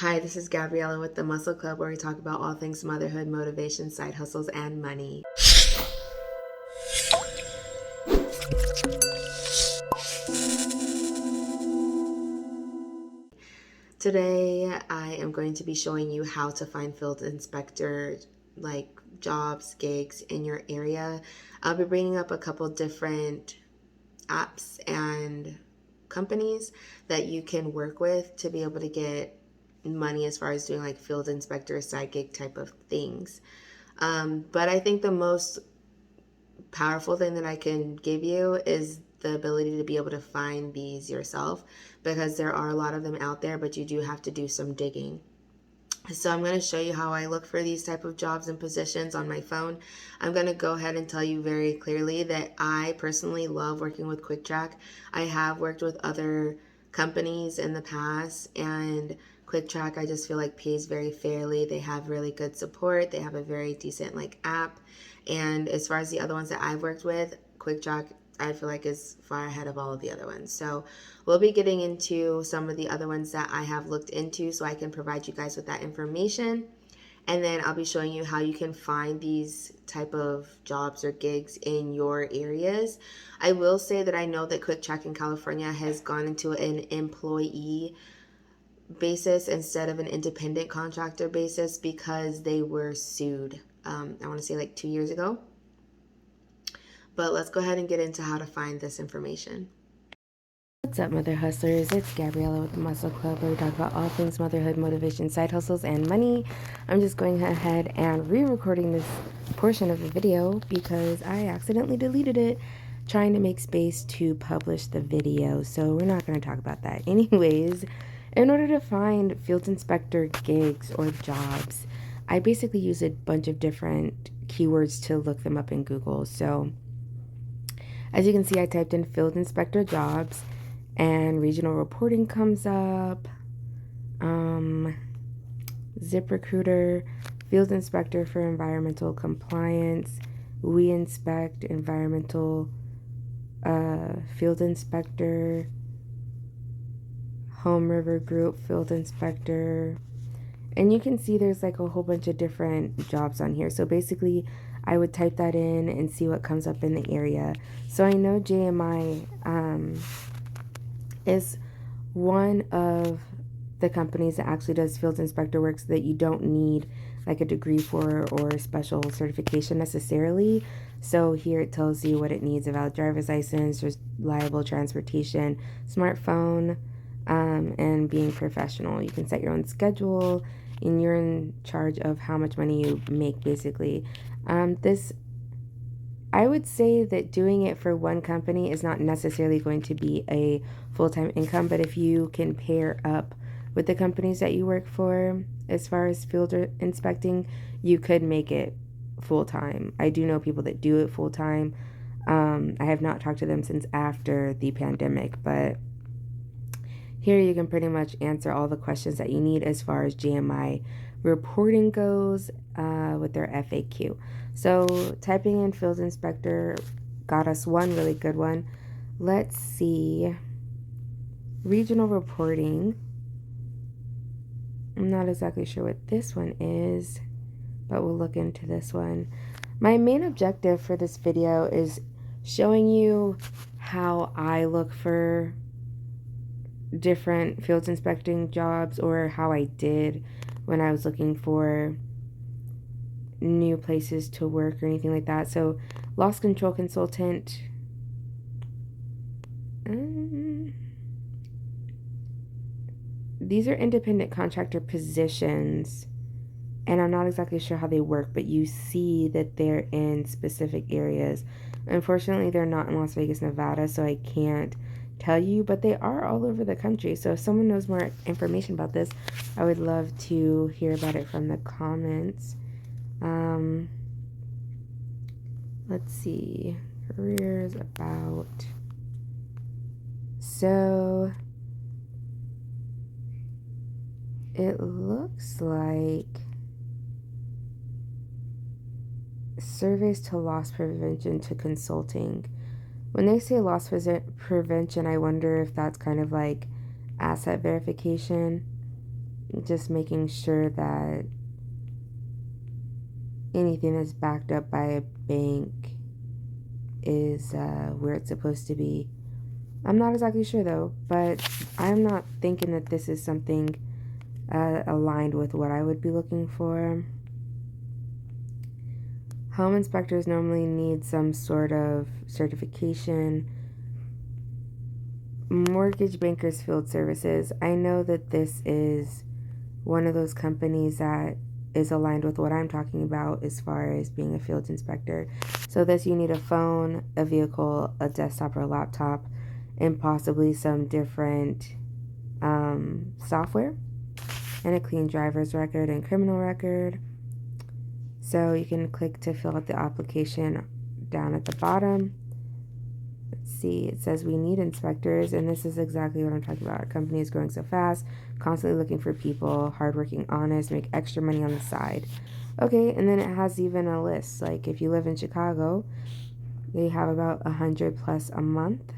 Hi, this is Gabriella with the Mustleclub, where we talk about all things motherhood, motivation, side hustles, and money. Today, I am going to be showing you how to find field inspector jobs, gigs in your area. I'll be bringing up a couple different apps and companies that you can work with to be able to get money as far as doing like field inspector, side gig type of things. But I think the most powerful thing that I can give you is the ability to be able to find these yourself, because there are a lot of them out there, but you do have to do some digging. So I'm going to show you how I look for these type of jobs and positions on my phone. I'm going to go ahead and tell you very clearly that I personally love working with QuickTrack. I have worked with other companies in the past, and QuickTrack I just feel like pays very fairly. They have really good support. They have a very decent app. And as far as the other ones that I've worked with, QuickTrack I feel like is far ahead of all of the other ones. So we'll be getting into some of the other ones that I have looked into so I can provide you guys with that information. And then I'll be showing you how you can find these type of jobs or gigs in your areas. I will say that I know that QuickTrack in California has gone into an employee basis instead of an independent contractor basis because they were sued. I want to say like 2 years ago. But let's go ahead and get into how to find this information. What's up, Mother Hustlers? It's Gabriella with the Mustleclub, where we talk about all things motherhood, motivation, side hustles, and money. I'm just going ahead and re-recording this portion of the video because I accidentally deleted it trying to make space to publish the video. So we're not going to talk about that. Anyways, in order to find field inspector gigs or jobs, I basically use a bunch of different keywords to look them up in Google. So as you can see, I typed in field inspector jobs and regional reporting comes up. ZipRecruiter, field inspector for environmental compliance. We inspect environmental field inspector. Home River Group field inspector. And you can see there's like a whole bunch of different jobs on here. So basically, I would type that in and see what comes up in the area. So I know JMI is one of the companies that actually does field inspector work, so that you don't need like a degree for or special certification necessarily. So here it tells you what it needs: a valid driver's license, reliable transportation, smartphone, and being professional. You can set your own schedule, and you're in charge of how much money you make, basically. I would say that doing it for one company is not necessarily going to be a full-time income, but if you can pair up with the companies that you work for as far as field inspecting, you could make it full-time. I do know people that do it full-time. I have not talked to them since after the pandemic, but here you can pretty much answer all the questions that you need as far as GMI reporting goes with their FAQ. So typing in field inspector got us one really good one. Let's see. Regional reporting. I'm not exactly sure what this one is, but we'll look into this one. My main objective for this video is showing you how I look for different fields inspecting jobs, or how I did when I was looking for new places to work or anything like that. So loss control consultant, these are independent contractor positions, and I'm not exactly sure how they work, but you see that they're in specific areas. Unfortunately, they're not in Las Vegas, Nevada, so I can't tell you, but they are all over the country. So if someone knows more information about this, I would love to hear about it from the comments. Let's see, careers about. So it looks like surveys to loss prevention to consulting. When they say loss prevention, I wonder if that's kind of like asset verification. just making sure that anything that's backed up by a bank is where it's supposed to be. I'm not exactly sure though, but I'm not thinking that this is something aligned with what I would be looking for. Home inspectors normally need some sort of certification. Mortgage bankers field services. I know that this is one of those companies that is aligned with what I'm talking about as far as being a field inspector. So this, you need a phone, a vehicle, a desktop or a laptop, and possibly some different software, and a clean driver's record and criminal record. So you can click to fill out the application down at the bottom. Let's see, it says we need inspectors, and this is exactly what I'm talking about. Our company is growing so fast, constantly looking for people, hardworking, honest, make extra money on the side. Okay, and then it has even a list. Like if you live in Chicago, they have about 100 plus a month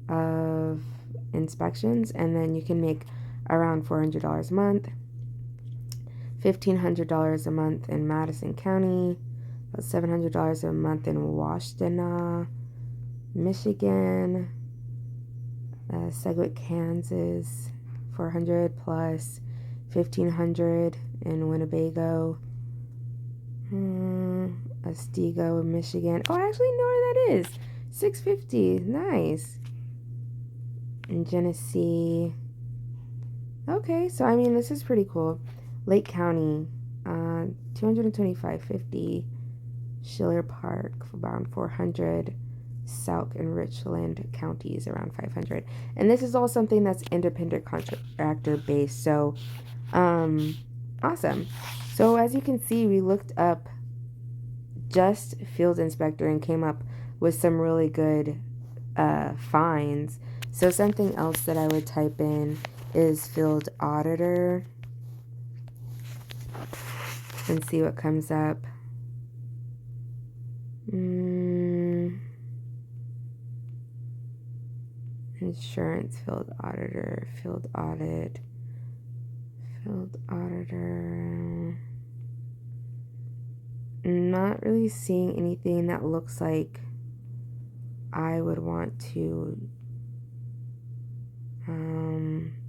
of inspections, and then you can make around $400 a month, $1,500 a month in Madison County, about $700 a month in Washtenaw, Michigan, Seguin, Kansas, 400 plus, 1,500 in Winnebago, Otsego, Michigan. Oh, I actually know where that is. 650, nice. In Genesee. Okay, so I mean, this is pretty cool. Lake County, 225.50. Schiller Park, around 400. Sauk and Richland counties, around 500. And this is all something that's independent contractor based. So, awesome. So as you can see, we looked up just field inspector and came up with some really good finds. So something else that I would type in is field auditor and see what comes up. Insurance field auditor, field audit, field auditor. Not really seeing anything that looks like I would want to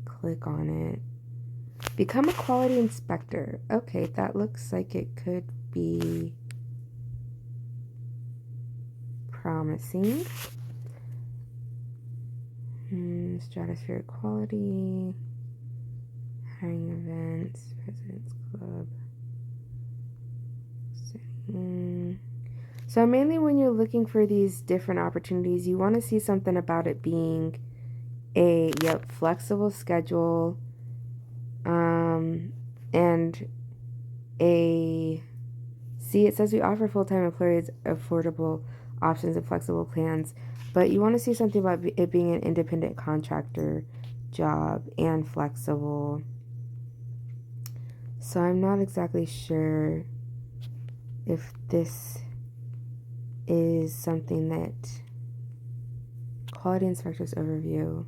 click on it. Become a quality inspector. Okay, that looks like it could be promising. Stratospheric quality, hiring events, President's Club. So mainly when you're looking for these different opportunities, you want to see something about it being a flexible schedule, and it says we offer full-time employees affordable options and flexible plans, but you want to see something about it being an independent contractor job and flexible. So I'm not exactly sure if this is something that quality inspectors overview,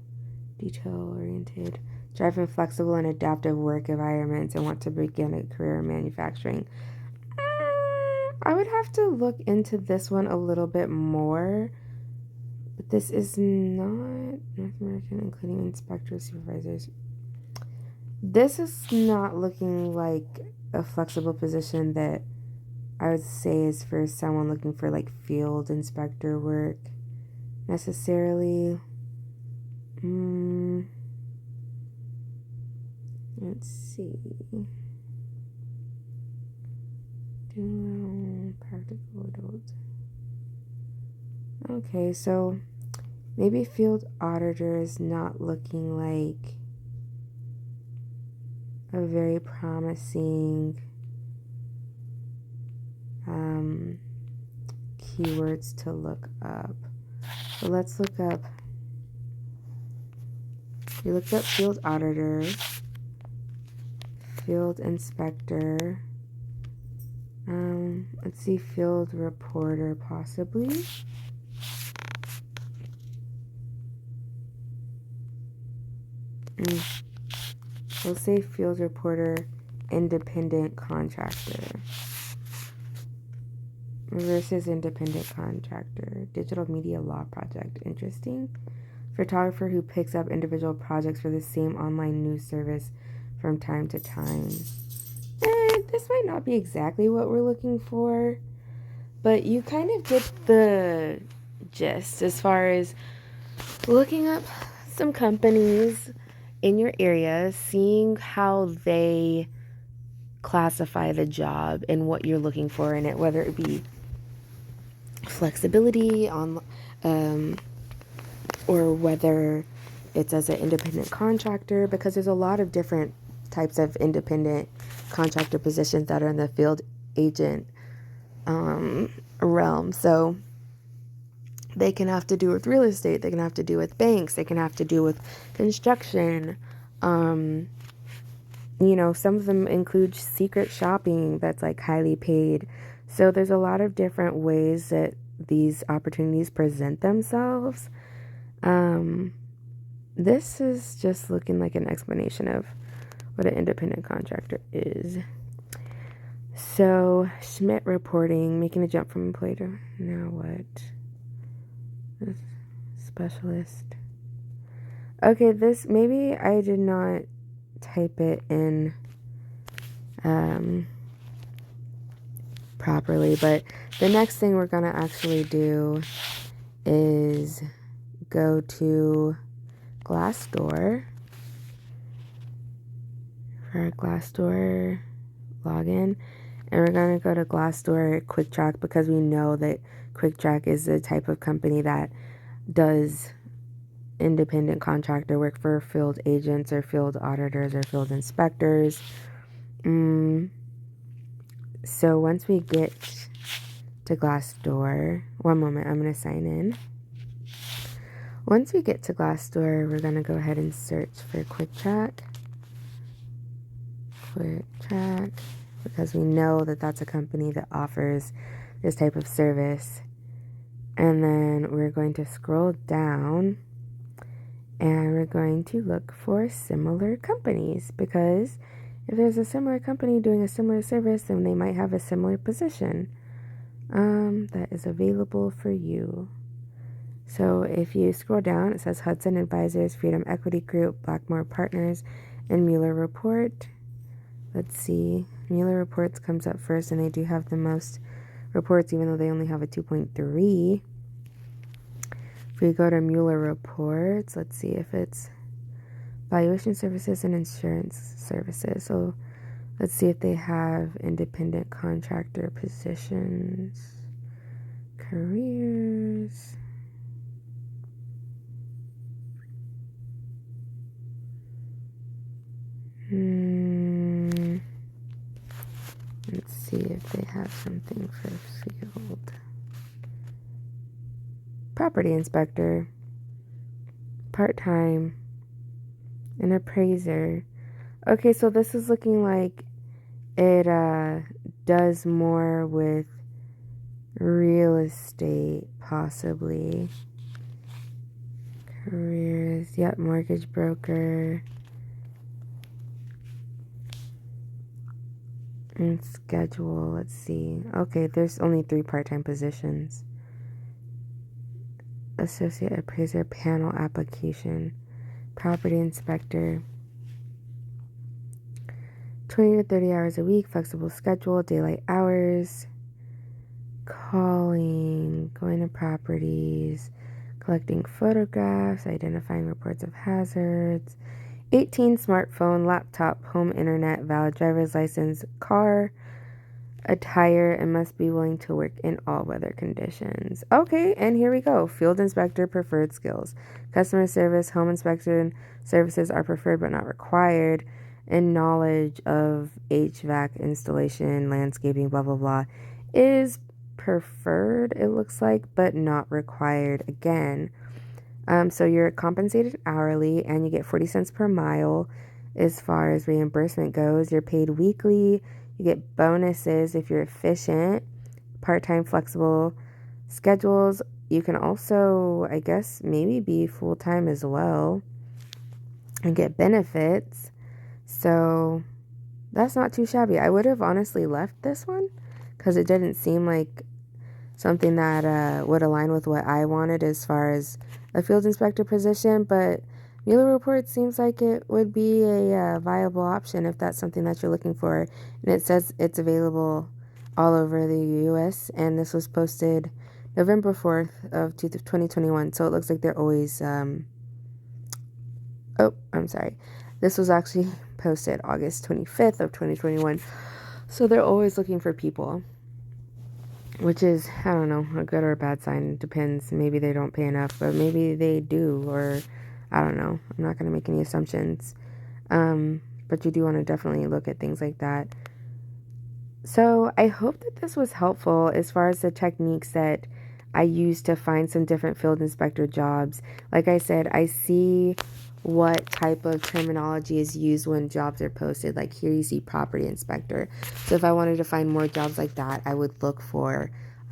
detail-oriented, driving flexible and adaptive work environments and want to begin a career in manufacturing. I would have to look into this one a little bit more, but this is not North American, including inspectors, supervisors. This is not looking like a flexible position that I would say is for someone looking for like field inspector work necessarily. Let's see. Practical adult. Okay, so maybe field auditor is not looking like a very promising keywords to look up. So let's look up. We looked up field auditor, field inspector. Let's see, field reporter possibly. We'll say field reporter, independent contractor versus independent contractor. Digital media law project. Interesting. Photographer who picks up individual projects for the same online news service from time to time. This might not be exactly what we're looking for, but you kind of get the gist as far as looking up some companies in your area, seeing how they classify the job and what you're looking for in it, whether it be flexibility on or whether it's as an independent contractor, because there's a lot of different types of independent contractor positions that are in the field agent realm. So they can have to do with real estate, they can have to do with banks, they can have to do with construction. Some of them include secret shopping that's like highly paid. So there's a lot of different ways that these opportunities present themselves. This is just looking like an explanation of what an independent contractor is. So Schmidt reporting, making a jump from employee to now what? Specialist. Okay, this maybe I did not type it in properly, but the next thing we're gonna actually do is go to Glassdoor for our Glassdoor login, and we're gonna go to Glassdoor Quick Track because we know that Quick Track is the type of company that does independent contractor work for field agents or field auditors or field inspectors. So once we get to Glassdoor, one moment, I'm going to sign in. Once we get to Glassdoor, we're going to go ahead and search for Quick Track. Quick Track, because we know that that's a company that offers this type of service. And then we're going to scroll down and we're going to look for similar companies, because if there's a similar company doing a similar service, then they might have a similar position that is available for you. So if you scroll down, it says Hudson Advisors, Freedom Equity Group, Blackmore Partners, and Mueller Report. Let's see. Mueller Reports comes up first, and they do have the most reports, even though they only have a 2.3. If we go to Mueller Reports, let's see if it's valuation services and insurance services. So let's see if they have independent contractor positions, careers. Let's see if they have something for field. Property inspector, part-time, an appraiser. Okay, so this is looking like it does more with real estate, possibly. Careers, yep, mortgage broker. And schedule, let's see. Okay, there's only 3 part-time positions. Associate appraiser, panel application, property inspector. 20 to 30 hours a week, flexible schedule, daylight hours, calling, going to properties, collecting photographs, identifying reports of hazards, 18 smartphone, laptop, home internet, valid driver's license, car, attire, and must be willing to work in all weather conditions. Okay, and here we go. Field inspector preferred skills. Customer service, home inspection services are preferred but not required. And knowledge of HVAC installation, landscaping, blah, blah, blah, is preferred, it looks like, but not required again. So you're compensated hourly and you get 40 cents per mile as far as reimbursement goes. You're paid weekly. You get bonuses if you're efficient, part-time flexible schedules. You can also, I guess, maybe be full-time as well and get benefits. So that's not too shabby. I would have honestly left this one because it didn't seem like something that would align with what I wanted as far as a field inspector position, but Mueller Report seems like it would be a viable option if that's something that you're looking for. And it says it's available all over the U.S. and this was posted November 4th of 2021. So it looks like they're always, This was actually posted August 25th of 2021. So they're always looking for people, which is, I don't know, a good or a bad sign. Depends. Maybe they don't pay enough, but maybe they do, or I don't know. I'm not going to make any assumptions. But you do want to definitely look at things like that. So I hope that this was helpful as far as the techniques that I use to find some different field inspector jobs. Like I said, I see what type of terminology is used when jobs are posted. Like here you see property inspector. So if I wanted to find more jobs like that, I would look for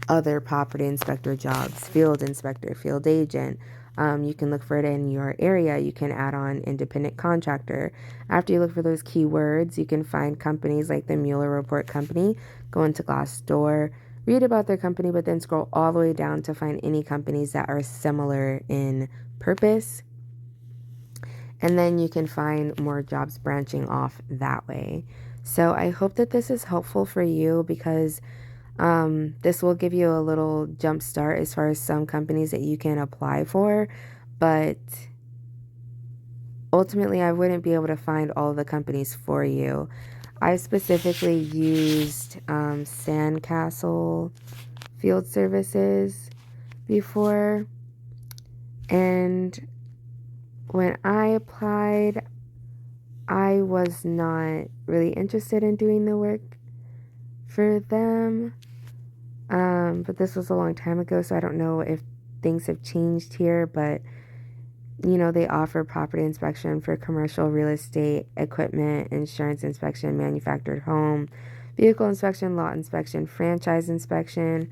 other property inspector jobs, field inspector, field agent. You can look for it in your area. You can add on independent contractor. After you look for those keywords, you can find companies like the Mueller Report company, go into Glassdoor, read about their company, but then scroll all the way down to find any companies that are similar in purpose. And then you can find more jobs branching off that way. So I hope that this is helpful for you because this will give you a little jump start as far as some companies that you can apply for. But ultimately, I wouldn't be able to find all of the companies for you. I specifically used Sandcastle Field Services before. And when I applied, I was not really interested in doing the work for them. But this was a long time ago, so I don't know if things have changed here, but you know, they offer property inspection for commercial real estate, equipment, insurance inspection, manufactured home, vehicle inspection, lot inspection, franchise inspection.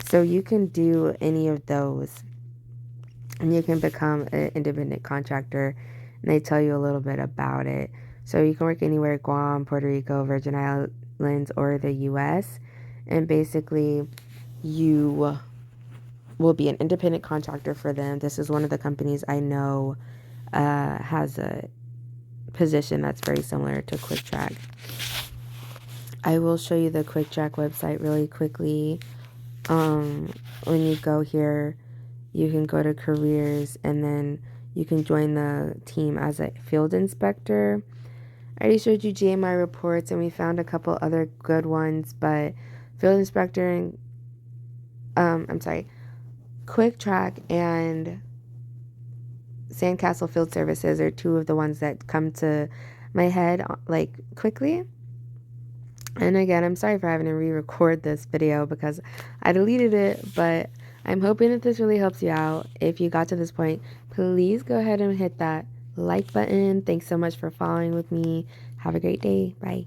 So you can do any of those and you can become an independent contractor, and they tell you a little bit about it. So you can work anywhere, Guam, Puerto Rico, Virgin Islands, or the US, and basically you will be an independent contractor for them. This is one of the companies I know has a position that's very similar to QuickTrack. I will show you the QuickTrack website really quickly. When you go here, you can go to careers and then you can join the team as a field inspector. I already showed you GMI reports and we found a couple other good ones, but field inspector and QuickTrack and Sandcastle Field Services are two of the ones that come to my head like quickly. And again, I'm sorry for having to re-record this video because I deleted it, but I'm hoping that this really helps you out. If you got to this point, please go ahead and hit that like button. Thanks so much for following with me. Have a great day. Bye.